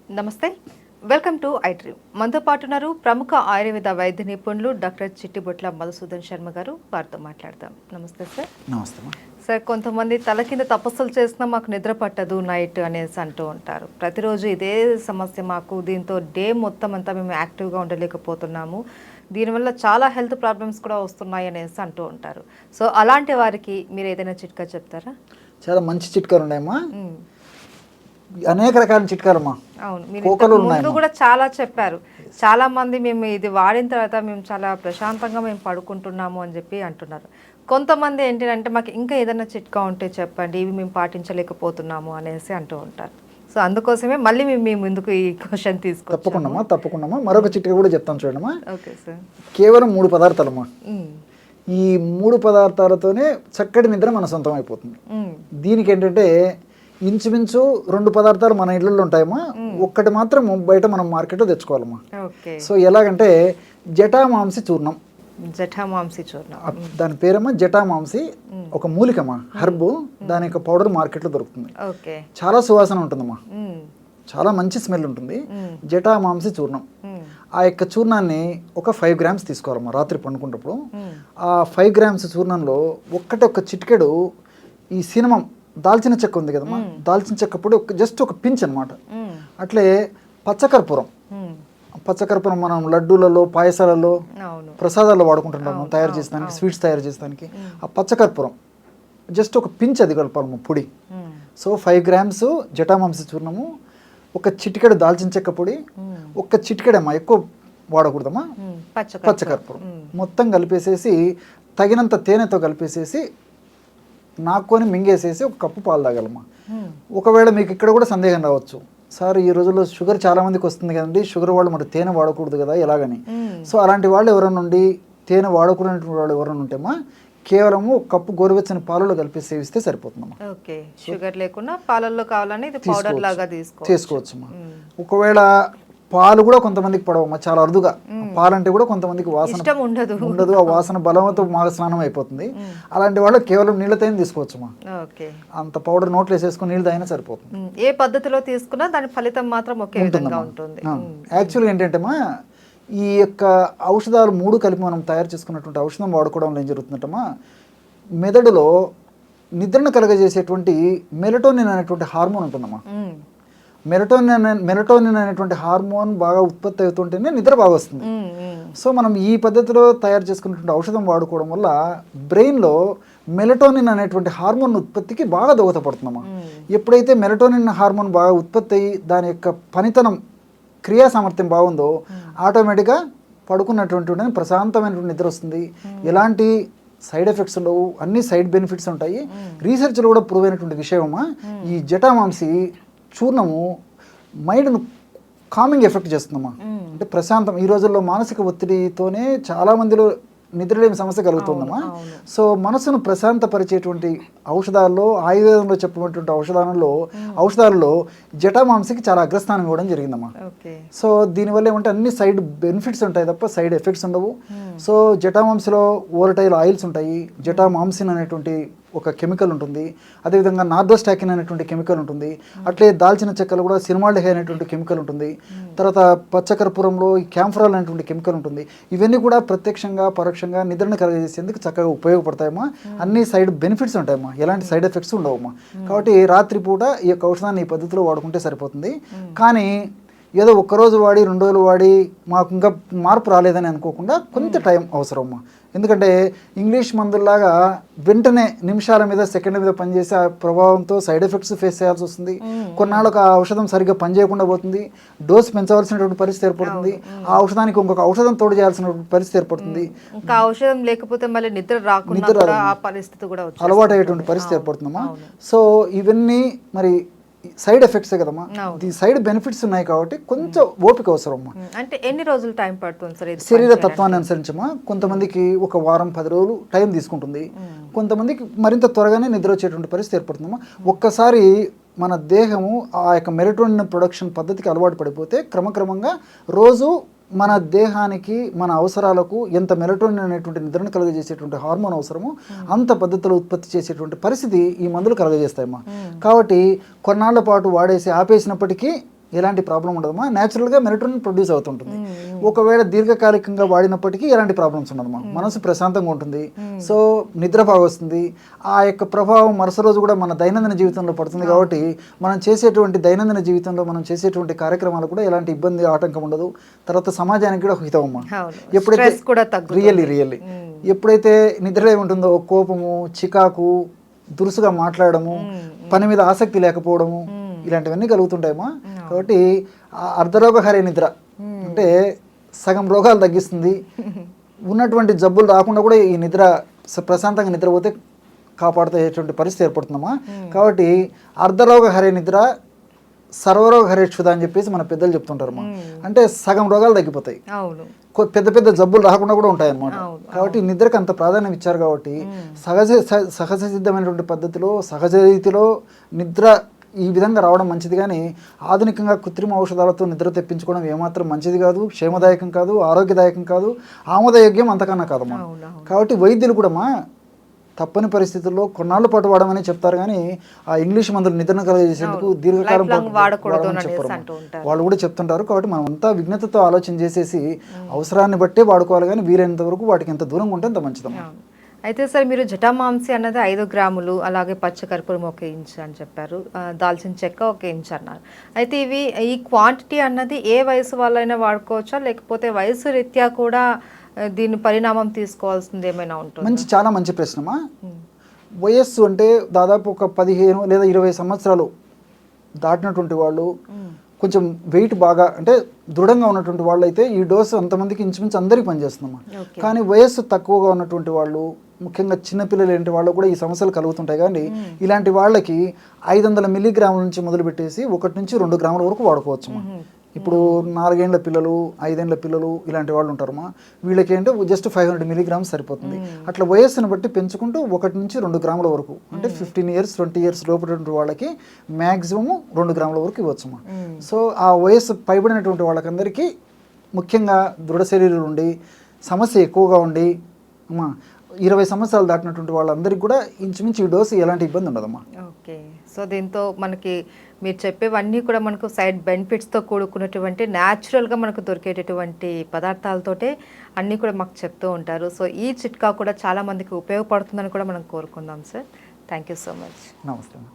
నమస్తే, welcome to iDream. మనతో పాటు ఉన్నారు ప్రముఖ ఆయుర్వేద వైద్య నిపుణులు డాక్టర్ చిట్టిబొట్ల మధుసూదన్ శర్మ గారు. వారితో మాట్లాడదాం. నమస్తే సార్. నమస్తే సార్, కొంతమంది తల కింద తపస్సులు చేసినా మాకు నిద్ర పట్టదు నైట్ అనేసి అంటూ ఉంటారు. ప్రతిరోజు ఇదే సమస్య మాకు, దీంతో డే మొత్తం అంతా మేము యాక్టివ్గా ఉండలేకపోతున్నాము, దీనివల్ల చాలా హెల్త్ ప్రాబ్లమ్స్ కూడా వస్తున్నాయి అనేసి అంటూ ఉంటారు. సో అలాంటి వారికి మీరు ఏదైనా చిట్కా చెప్తారా? చాలా మంచి చిట్కాలు ఉన్నాయమ్మా, అనేక రకాల చిట్కాలమ్మా. అవును, మీరు ముందు కూడా చాలా చెప్పారు. చాలా మంది మేము ఇది వాడిన తర్వాత మేము చాలా ప్రశాంతంగా మేము పడుకుంటున్నాము అని చెప్పి అంటున్నారు. కొంతమంది ఏంటంటే మాకు ఇంకా ఏదైనా చిట్కా ఉంటే చెప్పండి, ఇవి మేము పాటించలేకపోతున్నాము అనేసి అంటూ ఉంటారు. సో అందుకోసమే మళ్ళీ మేము మీ ముందుకు ఈ క్వశ్చన్ తీసుకుంటాం. తప్పకుండా మరొక చిట్కా కూడా చెప్తాను చూడమ్మా. Okay sir. కేవలం 3 పదార్థాలమ్మా. ఈ 3 పదార్థాలతోనే చక్కటి నిద్ర మన సొంతం అయిపోతుంది. దీనికి ఏంటంటే ఇంచుమించు 2 పదార్థాలు మన ఇళ్ళల్లో ఉంటాయమ్మా, ఒక్కటి మాత్రం బయట మనం మార్కెట్లో తెచ్చుకోవాలమ్మా. సో ఎలాగంటే జటామాంసి చూర్ణం. జటామాంసి చూర్ణం, దాని పేరమ్మా జటామాంసి. ఒక మూలికమ్మా, హర్బు. దాని యొక్క పౌడర్ మార్కెట్లో దొరుకుతుంది. చాలా సువాసన ఉంటుందమ్మా, చాలా మంచి స్మెల్ ఉంటుంది. జటామాంసి చూర్ణం. ఆ యొక్క చూర్ణాన్ని ఒక 5 గ్రామ్స్ తీసుకోవాలమ్మా. రాత్రి పండుకున్నప్పుడు ఆ 5 గ్రామ్స్ చూర్ణంలో ఒక్క చిటికెడు ఈ సినమం, దాల్చిన చెక్క ఉంది కదమ్మా, దాల్చిన చెక్క పొడి జస్ట్ ఒక పించ్ అనమాట. అట్లే పచ్చకర్పూరం. పచ్చకర్పూరం మనం లడ్డూలలో, పాయసాలలో, ప్రసాదాల్లో వాడుకుంటుంటాము తయారు చేసేదానికి, స్వీట్స్ తయారు చేసేదానికి. ఆ పచ్చకర్పూరం జస్ట్ ఒక పించ్ అది కలపాలమ్మా, పొడి. సో 5 గ్రామ్స్ జటామాంసి చూర్ణము, ఒక చిటికెడు దాల్చిన చెక్క పొడి, ఒక చిటికెడమ్మా, ఎక్కువ వాడకూడదమ్మా, పచ్చకర్పూరం మొత్తం కలిపేసేసి తగినంత తేనెతో కలిపేసేసి నాకుని మింగేసేసి ఒక కప్పు పాలు తాగాలమ్మా. ఒకవేళ మీకు ఇక్కడ కూడా సందేహం రావచ్చు, సార్ ఈ రోజుల్లో షుగర్ చాలా మందికి వస్తుంది కదండి, షుగర్ వాళ్ళు మరి తేనె వాడకూడదు కదా ఎలాగని. సో అలాంటి వాళ్ళు ఎవరైనా ఉండి తేనె వాడకూడనటువంటి వాళ్ళు ఎవరైనా ఉంటేమా కేవలము ఒక కప్పు గోరువెచ్చని పాలలో కలిపి సేవిస్తే సరిపోతుందమ్మా. ఓకే, షుగర్ లేకుండా పాలల్లో కావాలని ఇది పౌడర్ లాగా తీసుకోవచ్చమ్మా. ఒకవేళ పాలు కూడా కొంతమందికి పడవమ్మా, చాలా అరుదుగా. పాలంటే కూడా కొంతమందికి వాసన ఉండదు, ఆ వాసన బలంతో మాగ స్నానం అయిపోతుంది. అలాంటి వాళ్ళు కేవలం నీళ్ళతో తీసుకోవచ్చమ్మా. అంత పౌడర్ నోట్లో వేసేసుకుని నీళ్ళు తాగినా సరిపోతుంది. ఏ పద్ధతిలో తీసుకున్నా దాని ఫలితం మాత్రం ఒకే విధంగా ఉంటుంది. యాక్చువల్గా ఏంటంటేమా, ఈ యొక్క ఔషధాలు 3 కలిపి మనం తయారు చేసుకున్నటువంటి ఔషధం వాడుకోవడంలో ఏం జరుగుతుందంటమ్మా, మెదడులో నిద్రను కలగజేసేటువంటి మెలటోనిన్ అనేటువంటి హార్మోన్ ఉంటుందమ్మా. మెలటోనిన్ అనేటువంటి హార్మోన్ బాగా ఉత్పత్తి అవుతుంటేనే నిద్ర బాగా వస్తుంది. సో మనం ఈ పద్ధతిలో తయారు చేసుకున్నటువంటి ఔషధం వాడుకోవడం వల్ల బ్రెయిన్లో మెలటోనిన్ అనేటువంటి హార్మోన్ ఉత్పత్తికి బాగా దోహదపడుతుందమ్మా. ఎప్పుడైతే మెలటోనిన్ హార్మోన్ బాగా ఉత్పత్తి అయ్యి దాని యొక్క పనితనం, క్రియా సామర్థ్యం బాగుందో ఆటోమేటిక్గా పడుకున్నటువంటి ప్రశాంతమైనటువంటి నిద్ర వస్తుంది. ఎలాంటి సైడ్ ఎఫెక్ట్స్ ఉండవు, అన్ని సైడ్ బెనిఫిట్స్ ఉంటాయి. రీసెర్చ్లో కూడా ప్రూవ్ అయినటువంటి విషయమా, ఈ జటామాంసి చూర్ణము మైండ్ను కామింగ్ ఎఫెక్ట్ చేస్తుందమ్మా. అంటే ప్రశాంతం. ఈ రోజుల్లో మానసిక ఒత్తిడితోనే చాలా మందిలో నిద్రలేని సమస్య కలుగుతుందమ్మా. సో మనసును ప్రశాంతపరిచేటువంటి ఔషధాల్లో, ఆయుర్వేదంలో చెప్పినటువంటి ఔషధాలలో జటామాంసికి చాలా అగ్రస్థానం ఇవ్వడం జరిగిందమ్మా. సో దీనివల్ల ఏమంటే అన్ని సైడ్ బెనిఫిట్స్ ఉంటాయి తప్ప సైడ్ ఎఫెక్ట్స్ ఉండవు. సో జటామాంసిలో ఓరటైల్ ఆయిల్స్ ఉంటాయి. జటామాంసిన్ అనేటువంటి ఒక కెమికల్ ఉంటుంది. అదేవిధంగా నార్డోస్టాకిన్ అనేటువంటి కెమికల్ ఉంటుంది. అట్లే దాల్చిన చెక్కలు కూడా సినిమాల్డిహైడ్ అనేటువంటి కెమికల్ ఉంటుంది. తర్వాత పచ్చకర్పూరంలో ఈ క్యాంఫరాల్ అనేటువంటి కెమికల్ ఉంటుంది. ఇవన్నీ కూడా ప్రత్యక్షంగా పరోక్షంగా నిద్రను కలగజేసేందుకు చక్కగా ఉపయోగపడతాయమ్మా. అన్ని సైడ్ బెనిఫిట్స్ ఉంటాయమ్మా, ఎలాంటి సైడ్ ఎఫెక్ట్స్ ఉండవమ్మా. కాబట్టి రాత్రిపూట ఈ యొక్క ఔషధాన్ని ఈ పద్ధతిలో వాడుకుంటే సరిపోతుంది. కానీ ఏదో ఒక్కరోజు వాడి 2 రోజులు వాడి మాకు ఇంకా మార్పు రాలేదని అనుకోకుండా కొంత టైం అవసరమ్మా. ఎందుకంటే ఇంగ్లీష్ మందుల్లాగా వెంటనే నిమిషాల మీద, సెకండ్ల మీద పనిచేసే ఆ ప్రభావంతో సైడ్ ఎఫెక్ట్స్ ఫేస్ చేయాల్సి వస్తుంది. కొన్నాళ్ళకు ఆ ఔషధం సరిగ్గా పనిచేయకుండా పోతుంది. డోస్ పెంచవలసినటువంటి పరిస్థితి ఏర్పడుతుంది. ఆ ఔషధానికి ఇంకొక ఔషధం తోడు చేయాల్సినటువంటి పరిస్థితి ఏర్పడుతుంది. ఔషధం లేకపోతే మళ్ళీ నిద్ర రాకుండా అలవాటు అయ్యేటువంటి పరిస్థితి ఏర్పడుతుందమ్మా. సో ఇవన్నీ మరి సైడ్ ఎఫెక్ట్సే కదమ్మా. ఈ సైడ్ బెనిఫిట్స్ ఉన్నాయి కాబట్టి కొంచెం ఓపిక అవసరమ్మా. అంటే ఎన్ని రోజులు టైం పడుతుంది సార్? శరీర తత్వాన్ని అనుసరించమ్మా. కొంతమందికి ఒక వారం 10 రోజులు టైం తీసుకుంటుంది. కొంతమందికి మరింత త్వరగానే నిద్ర వచ్చేటువంటి పరిస్థితి ఏర్పడుతుందమ్మా. ఒక్కసారి మన దేహము ఆ యొక్క మెలటోనిన్ ప్రొడక్షన్ పద్ధతికి అలవాటు పడిపోతే క్రమక్రమంగా రోజు మన దేహానికి, మన అవసరాలకు ఎంత మెలటోనిన్ అనేటువంటి నిద్రను కలుగజేసేటువంటి హార్మోన్ అవసరమో అంత పద్ధతిలో ఉత్పత్తి చేసేటువంటి పరిస్థితి ఈ మందులు కలుగజేస్తాయమ్మా. కాబట్టి కొన్నాళ్ల పాటు వాడేసి ఆపేసినప్పటికీ ఎలాంటి ప్రాబ్లం ఉండదమ్మా. న్యాచురల్గా మెలటోనిన్ ప్రొడ్యూస్ అవుతుంటుంది. ఒకవేళ దీర్ఘకాలికంగా వాడినప్పటికీ ఎలాంటి ప్రాబ్లమ్స్ ఉండదమ్మా. మనసు ప్రశాంతంగా ఉంటుంది. సో నిద్ర బాగా వస్తుంది. ఆ యొక్క ప్రభావం మరుస రోజు కూడా మన దైనందిన జీవితంలో పడుతుంది. కాబట్టి మనం చేసేటువంటి దైనందిన జీవితంలో మనం చేసేటువంటి కార్యక్రమాలు కూడా ఎలాంటి ఇబ్బంది ఆటంకం ఉండదు. తర్వాత సమాజానికి కూడా హితమమ్మా. ఎప్పుడైతే రియల్లీ ఎప్పుడైతే నిద్ర ఏముంటుందో కోపము, చికాకు, దురుసుగా మాట్లాడము, పని మీద ఆసక్తి లేకపోవడము, ఇలాంటివన్నీ కలుగుతుంటాయమ్మా. కాబట్టి అర్ధరోగహరే నిద్ర అంటే సగం రోగాలు తగ్గిస్తుంది. ఉన్నటువంటి జబ్బులు రాకుండా కూడా ఈ నిద్ర ప్రశాంతంగా నిద్రపోతే కాపాడుతేటువంటి పరిస్థితి ఏర్పడుతుందమ్మా. కాబట్టి అర్ధరోగహరే నిద్ర సర్వరోగహరే క్షుధ అని చెప్పేసి మన పెద్దలు చెప్తుంటారమ్మా. అంటే సగం రోగాలు తగ్గిపోతాయి, పెద్ద పెద్ద జబ్బులు రాకుండా కూడా ఉంటాయన్నమాట. కాబట్టి నిద్రకు అంత ప్రాధాన్యం ఇచ్చారు. కాబట్టి సహజ సిద్ధమైనటువంటి పద్ధతిలో సహజ రీతిలో నిద్ర ఈ విధంగా రావడం మంచిది. కానీ ఆధునికంగా కృత్రిమ ఔషధాలతో నిద్ర తెప్పించుకోవడం ఏమాత్రం మంచిది కాదు, క్షేమదాయకం కాదు, ఆరోగ్యదాయకం కాదు, ఆమోదయోగ్యం అంతకన్నా కాదమ్మా. కాబట్టి వైద్యులు కూడా తప్పని పరిస్థితుల్లో కొన్నాళ్ళ పాటు వాడమని చెప్తారు. కానీ ఆ ఇంగ్లీష్ మందులు నిద్రను కలగజేసేందుకు దీర్ఘకాలం వాడకూడదని చెప్పరు, వాళ్ళు కూడా చెప్తుంటారు. కాబట్టి మనం అంతా విజ్ఞతతో ఆలోచన చేసేసి అవసరాన్ని బట్టే వాడుకోవాలి. కానీ వీలైనంత వరకు వాటికి ఎంత దూరంగా ఉంటే అంత మంచిదమ్మా. అయితే సార్ మీరు జటామాంసి అన్నది 5 గ్రాములు, అలాగే పచ్చకర్పూరం 1 ఇంచ్ అని చెప్పారు, దాల్చిన చెక్క 1 ఇంచ్ అన్నారు. అయితే ఈ క్వాంటిటీ అన్నది ఏ వయసు వాళ్ళైనా వాడుకోవచ్చా, లేకపోతే వయసు రీత్యా కూడా దీని పరిణామం తీసుకోవాల్సింది ఏమైనా ఉంటుంది? చాలా మంచి ప్రశ్నమా. వయస్సు అంటే దాదాపు ఒక 15 లేదా 20 సంవత్సరాలు దాటినటువంటి వాళ్ళు, కొంచెం వెయిట్ బాగా అంటే దృఢంగా ఉన్నటువంటి వాళ్ళు అయితే ఈ డోసు అంతమందికి ఇంచుమించు అందరికీ పనిచేస్తుందమ్మా. కానీ వయస్సు తక్కువగా ఉన్నటువంటి వాళ్ళు, ముఖ్యంగా చిన్నపిల్లలు ఏంటి వాళ్ళు కూడా ఈ సమస్యలు కలుగుతుంటాయి. కానీ ఇలాంటి వాళ్ళకి 500 మిల్లీగ్రాముల నుంచి మొదలుపెట్టేసి 1 నుంచి 2 గ్రాముల వరకు వాడుకోవచ్చు. ఇప్పుడు 4 ఏళ్ల పిల్లలు, 5 ఏళ్ల పిల్లలు ఇలాంటి వాళ్ళు ఉంటారమ్మా. వీళ్ళకి ఏంటో జస్ట్ 500 మిల్లీగ్రామ్స్ సరిపోతుంది. అట్లా వయస్సును బట్టి పెంచుకుంటూ 1 నుంచి 2 గ్రాముల వరకు, అంటే 15 ఇయర్స్ 20 ఇయర్స్ లోపల వాళ్ళకి మ్యాక్సిమం 2 గ్రాముల వరకు ఇవ్వచ్చమ్మా. సో ఆ వయస్సు పైబడినటువంటి వాళ్ళకందరికీ, ముఖ్యంగా దృఢ శరీరం ఉండి సమస్య ఎక్కువగా ఉండి 20 సంవత్సరాలు దాటినటువంటి వాళ్ళందరికీ కూడా ఇంచుమించు ఈ డోసు ఎలాంటి ఇబ్బంది ఉండదమ్మా. ఓకే. సో దీంతో మనకి మీరు చెప్పేవన్నీ కూడా మనకు సైడ్ బెనిఫిట్స్తో కూడుకున్నటువంటి న్యాచురల్గా మనకు దొరికేటటువంటి పదార్థాలతోటే అన్నీ కూడా మాకు చెప్తూ ఉంటారు. సో ఈ చిట్కా కూడా చాలామందికి ఉపయోగపడుతుందని కూడా మనం కోరుకుందాం sir. Thank you so much. నమస్తే.